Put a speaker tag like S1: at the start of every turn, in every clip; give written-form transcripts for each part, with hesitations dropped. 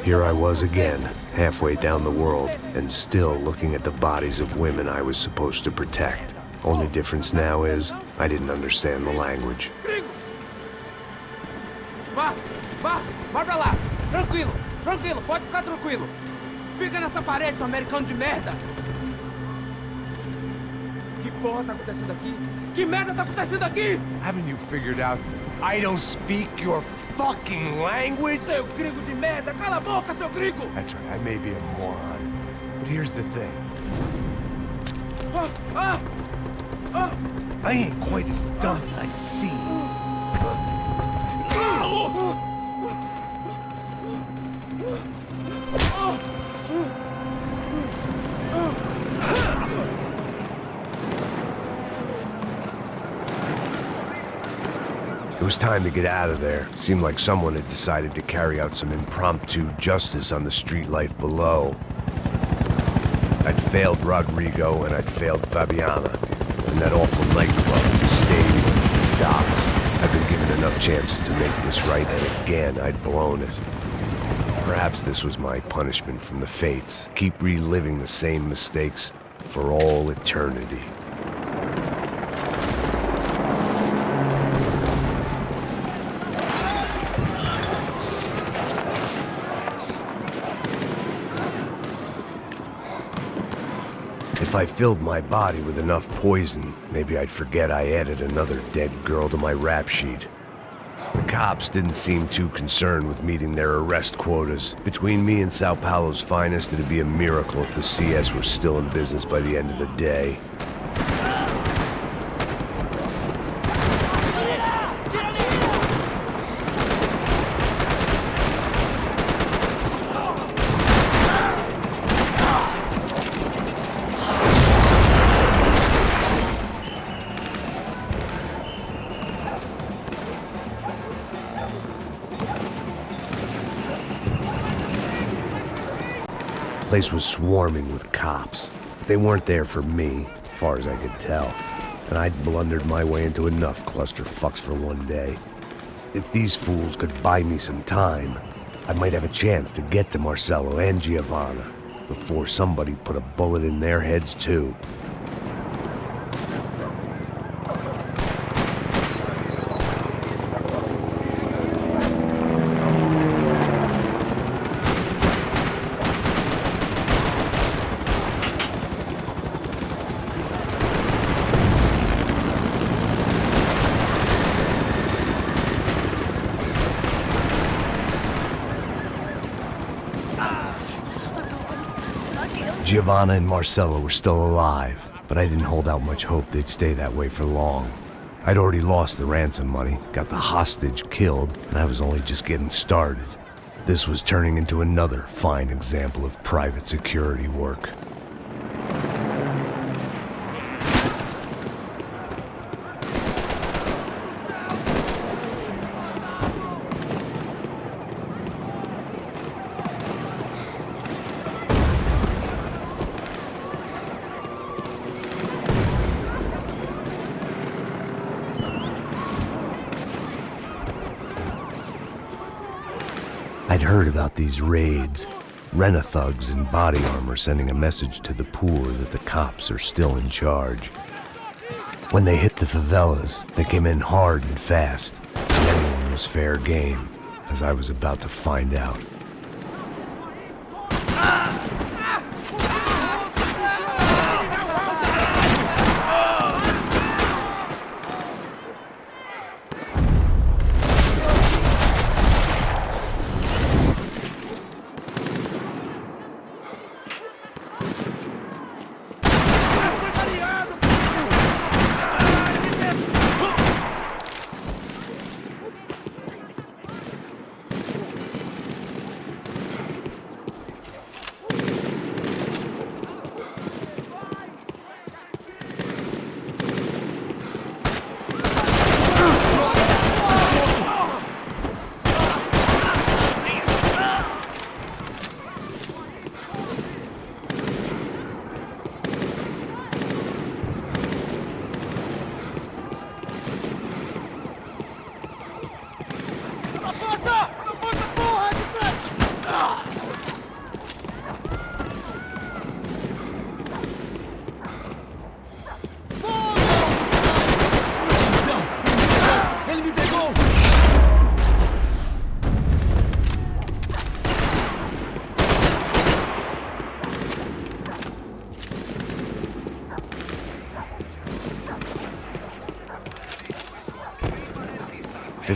S1: Here I was again, halfway down the world, and still looking at the bodies of women I was supposed to protect. Only difference now is, I didn't understand the language.
S2: Vai pra lá! Tranquilo, pode ficar tranquilo! Fica nessa parede, seu americano de merda! Que porra tá acontecendo aqui? Que merda tá acontecendo aqui?
S3: Haven't you figured out I don't speak your fucking language?
S2: Seu gringo de merda! Cala a boca, seu gringo!
S3: That's right, I may be a moron, but here's the thing. I ain't quite as dumb as I seem.
S1: It was time to get out of there. It seemed like someone had decided to carry out some impromptu justice on the street life below. I'd failed Rodrigo and I'd failed Fabiana. And that awful nightclub, the stadium, the docks. I'd been given enough chances to make this right, and again I'd blown it. Perhaps this was my punishment from the fates. Keep reliving the same mistakes for all eternity. If I filled my body with enough poison, maybe I'd forget I added another dead girl to my rap sheet. The cops didn't seem too concerned with meeting their arrest quotas. Between me and São Paulo's finest, it'd be a miracle if the CS were still in business by the end of the day. The place was swarming with cops. They weren't there for me, as far as I could tell, and I'd blundered my way into enough clusterfucks for one day. If these fools could buy me some time, I might have a chance to get to Marcelo and Giovanna before somebody put a bullet in their heads too. Giovanna and Marcelo were still alive, but I didn't hold out much hope they'd stay that way for long. I'd already lost the ransom money, got the hostage killed, and I was only just getting started. This was turning into another fine example of private security work. I'd heard about these raids, rent-a-thugs in body armor sending a message to the poor that the cops are still in charge. When they hit the favelas, they came in hard and fast, and anyone was fair game, as I was about to find out.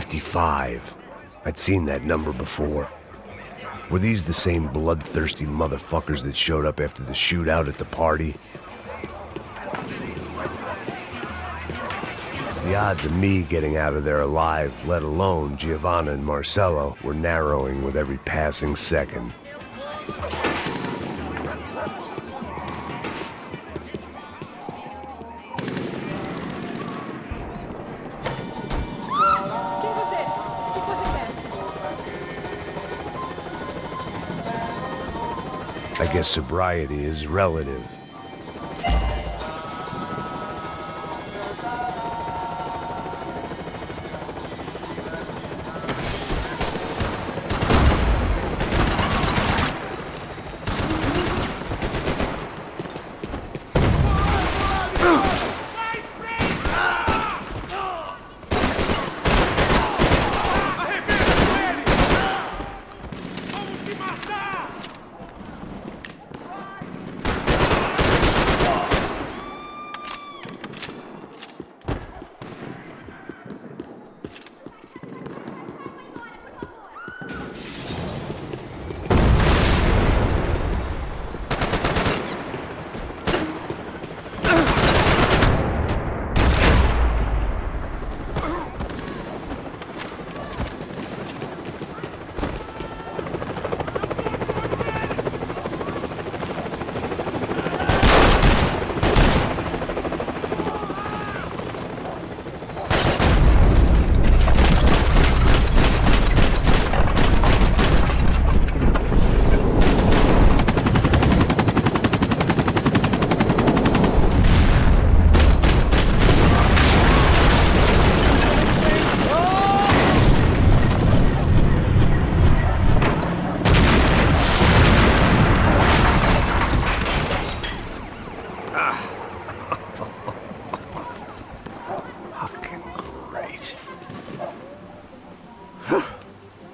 S1: 55. I'd seen that number before. Were these the same bloodthirsty motherfuckers that showed up after the shootout at the party? The odds of me getting out of there alive, let alone Giovanna and Marcello, were narrowing with every passing second. I guess sobriety is relative.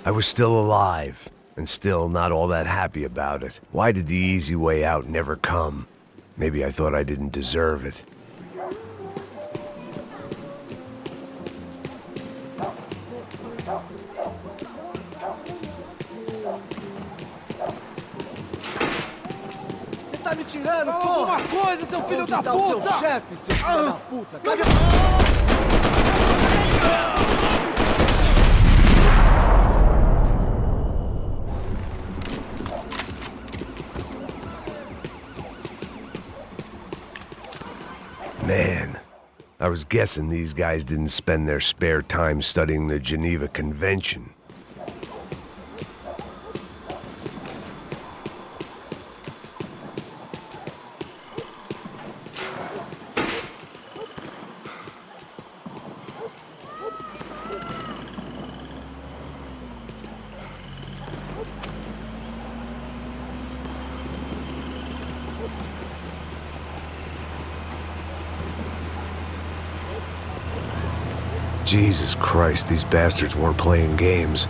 S1: I was still alive, and still not all that happy about it. Why did the easy way out never come? Maybe I thought I didn't deserve it.
S2: Você tá me tirando, porra? Alguma coisa, seu filho da puta!
S4: Onde tá o seu chefe, seu filho da puta? Cadê?
S1: Man, I was guessing these guys didn't spend their spare time studying the Geneva Convention. Jesus Christ, these bastards weren't playing games.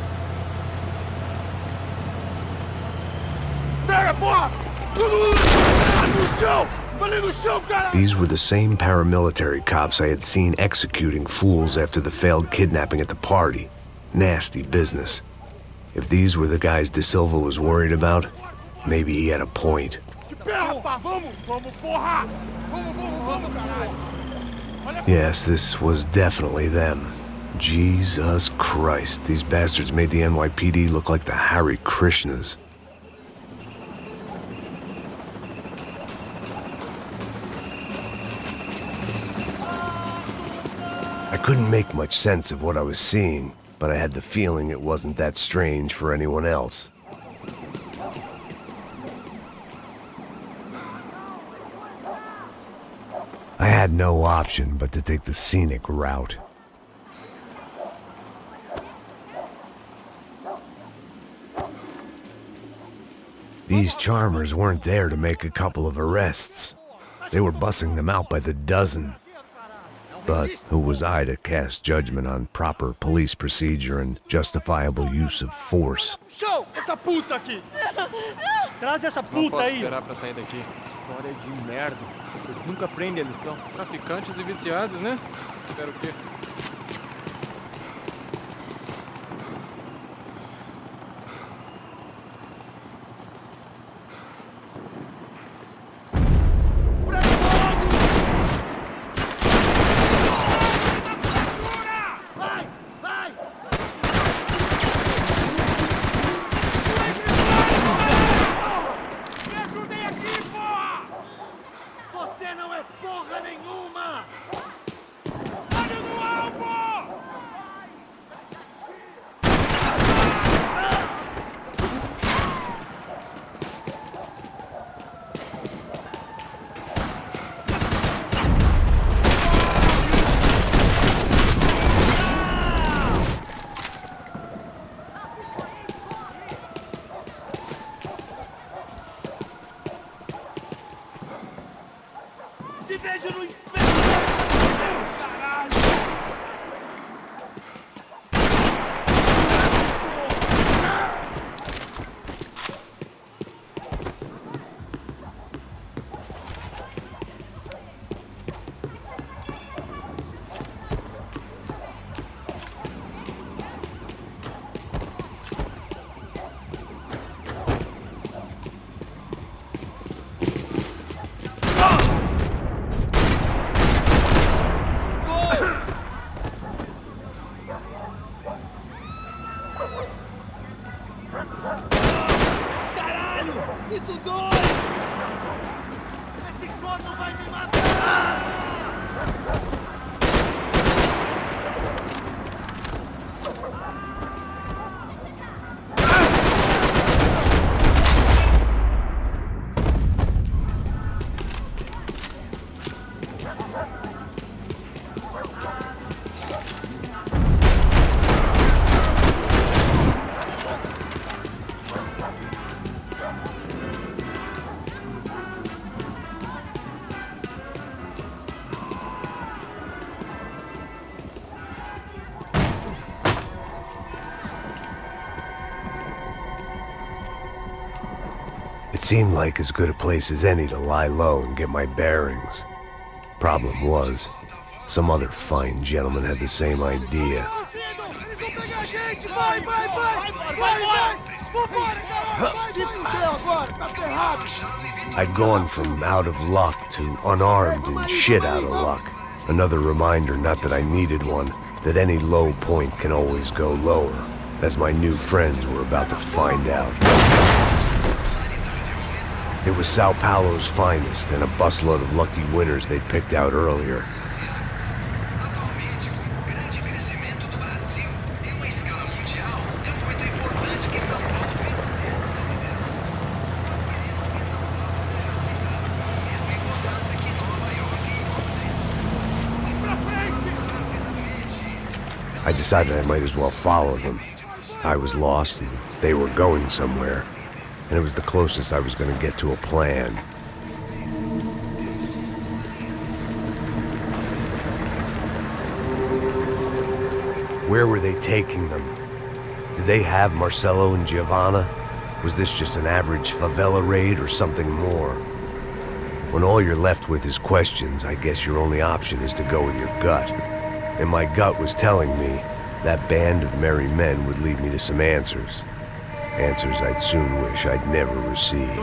S1: These were the same paramilitary cops I had seen executing fools after the failed kidnapping at the party. Nasty business. If these were the guys De Silva was worried about, maybe he had a point. Yes, this was definitely them. Jesus Christ, these bastards made the NYPD look like the Hare Krishnas. I couldn't make much sense of what I was seeing, but I had the feeling it wasn't that strange for anyone else. I had no option but to take the scenic route. These charmers weren't there to make a couple of arrests. They were bussing them out by the dozen. But who was I to cast judgment on proper police procedure and justifiable use of force?
S5: Show essa puta aqui! Traz essa puta aí! Não posso esperar pra sair daqui. História de merda. Eles nunca aprendem a lição. Traficantes e viciados, né? Espero o quê?
S2: vejo no inferno! Caralho! Isso dói! Esse corno vai me matar!
S1: It seemed like as good a place as any to lie low and get my bearings. Problem was, some other fine gentleman had the same idea. I'd gone from out of luck to unarmed and shit out of luck. Another reminder, not that I needed one, that any low point can always go lower, as my new friends were about to find out. It was São Paulo's finest, and a busload of lucky winners they'd picked out earlier. I decided I might as well follow them. I was lost, and they were going somewhere. And it was the closest I was going to get to a plan. Where were they taking them? Did they have Marcelo and Giovanna? Was this just an average favela raid or something more? When all you're left with is questions, I guess your only option is to go with your gut. And my gut was telling me that band of merry men would lead me to some answers. Answers I'd soon wish I'd never received.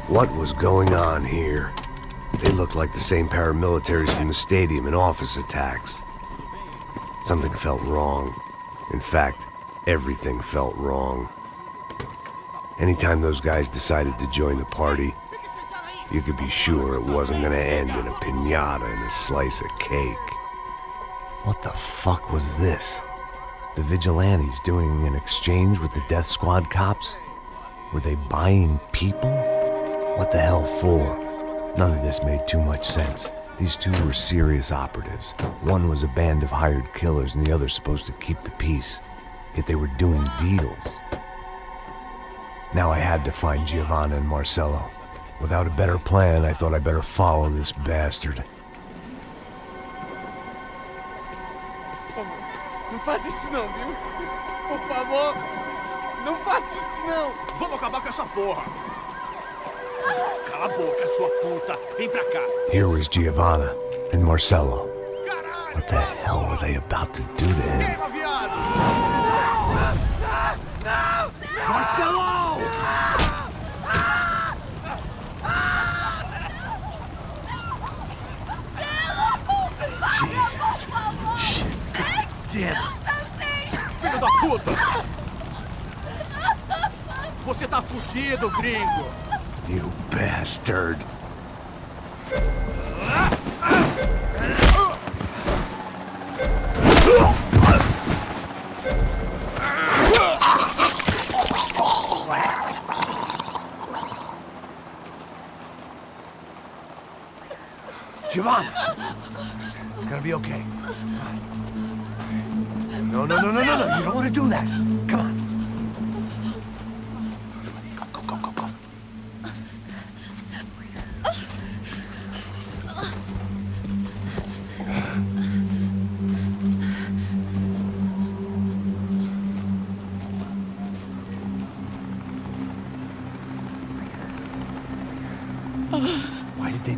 S1: What was going on here? They looked like the same paramilitaries from the stadium in office attacks. Something felt wrong. In fact, everything felt wrong. Anytime those guys decided to join the party, you could be sure it wasn't gonna end in a piñata and a slice of cake. What the fuck was this? The vigilantes doing an exchange with the death squad cops? Were they buying people? What the hell for? None of this made too much sense. These two were serious operatives. One was a band of hired killers and the other supposed to keep the peace. Yet they were doing deals. Now I had to find Giovanna and Marcelo. Without a better plan, I thought I'd better follow this bastard.
S2: Não faz isso não, viu? Por favor, não faça isso não!
S4: Vamos acabar com essa porra! Cala a boca, sua puta! Vem pra cá!
S1: Here was Giovanna and Marcelo. What the hell were they about to do to him?
S4: Queima, viado!
S1: Marcelo! Jesus. Shit. Damn.
S4: Filho da puta! Você tá fudido, gringo!
S1: You bastard. Giovanna! It's gonna be okay. No. You don't want to do that. Come on. Go.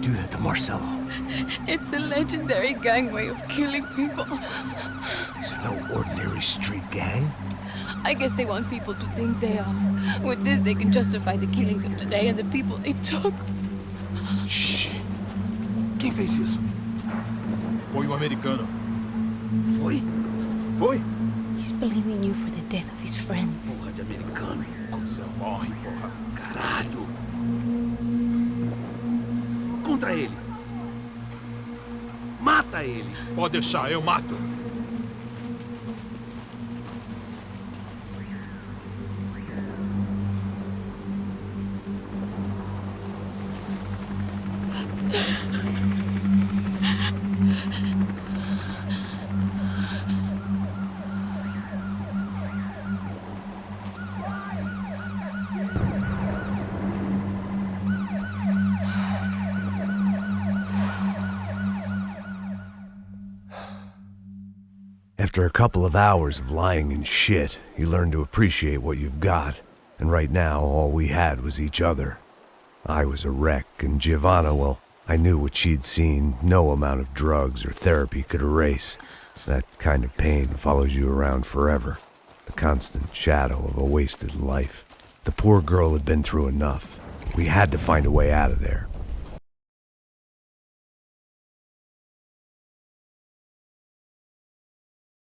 S3: do that to Marcelo?
S6: It's a legendary gang way of killing people.
S3: These are no ordinary street gang.
S6: I guess they want people to think they are. With this, they can justify the killings of today and the people they took.
S4: Shh. Quem fez isso? Foi um americano. Foi? Foi?
S6: He's blaming you for the death of his friend.
S4: Porra de americano. Cusão, morre, porra. Caralho. Contra ele. Mata ele. Pode deixar, eu mato.
S1: After a couple of hours of lying in shit, you learn to appreciate what you've got. And right now, all we had was each other. I was a wreck, and Giovanna, well, I knew what she'd seen no amount of drugs or therapy could erase. That kind of pain follows you around forever. The constant shadow of a wasted life. The poor girl had been through enough. We had to find a way out of there.